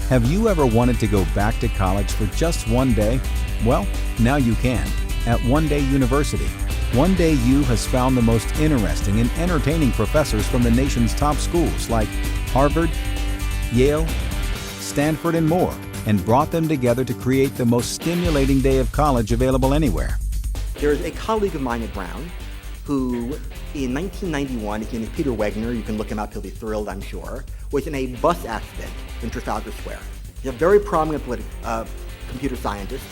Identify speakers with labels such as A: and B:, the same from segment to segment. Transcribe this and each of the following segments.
A: Have you ever wanted to go back to college for just one day? Well, now you can at One Day University. One Day U has found the most interesting and entertaining professors from the nation's top schools like Harvard, Yale, Stanford, and more, and brought them together to create the most stimulating day of college available anywhere.
B: There's a colleague of mine at Brown who, in 1991, his name is Peter Wegner, you can look him up, he'll be thrilled, I'm sure, was in a bus accident in Trafalgar Square. He's a very prominent computer scientist.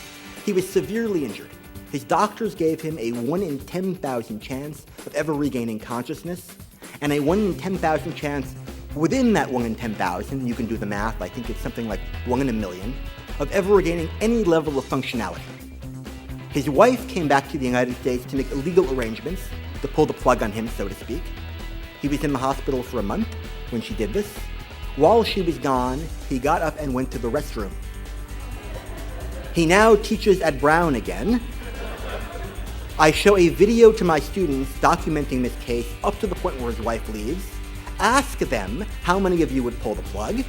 B: He was severely injured. His doctors gave him a 1 in 10,000 chance of ever regaining consciousness, and a 1 in 10,000 chance within that 1 in 10,000, you can do the math, I think it's something like 1 in a million, of ever regaining any level of functionality. His wife came back to the United States to make illegal arrangements to pull the plug on him, so to speak. He was in the hospital for a month when she did this. While she was gone, he got up and went to the restroom. He now teaches at Brown again. I show a video to my students documenting this case up to the point where his wife leaves. Ask them how many of you would pull the plug.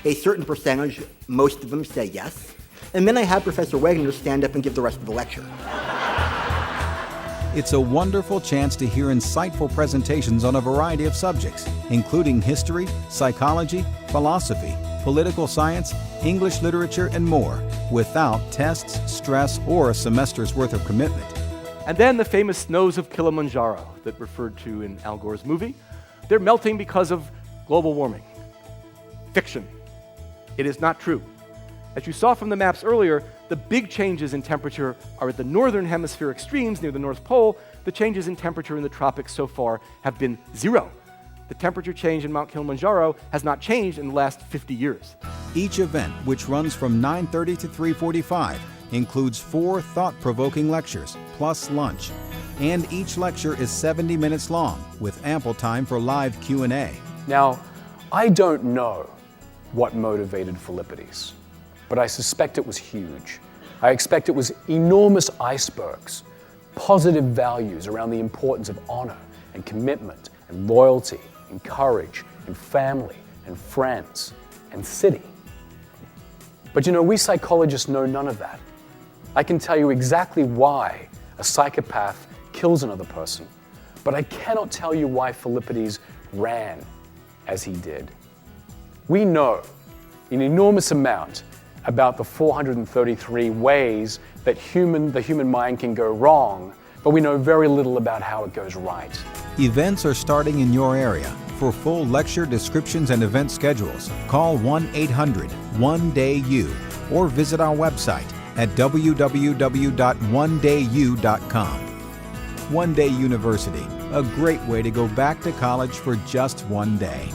B: A certain percentage, most of them say yes. And then I have Professor Wegner stand up and give the rest of the lecture.
A: It's a wonderful chance to hear insightful presentations on a variety of subjects, including history, psychology, philosophy, political science, English literature, and more, without tests, stress, or a semester's worth of commitment.
C: And then the famous snows of Kilimanjaro that referred to in Al Gore's movie. They're melting because of global warming. Fiction. It is not true. As you saw from the maps earlier, the big changes in temperature are at the northern hemisphere extremes near the North Pole. The changes in temperature in the tropics so far have been 0. The temperature change in Mount Kilimanjaro has not changed in the last 50 years.
A: Each event, which runs from 9:30 to 3:45, includes 4 thought-provoking lectures, plus lunch. And each lecture is 70 minutes long, with ample time for live Q&A.
D: Now, I don't know what motivated Philippides, but I suspect it was huge. I expect it was enormous icebergs, positive values around the importance of honor and commitment and loyalty and courage and family and friends and city. But you know, we psychologists know none of that. I can tell you exactly why a psychopath kills another person, but I cannot tell you why Philippides ran as he did. We know an enormous amount about the 433 ways that the human mind can go wrong, but we know very little about how it goes right.
A: Events are starting in your area. For full lecture descriptions and event schedules, call 1-800-1DAY-U or visit our website at www.onedayu.com. One Day University, a great way to go back to college for just one day.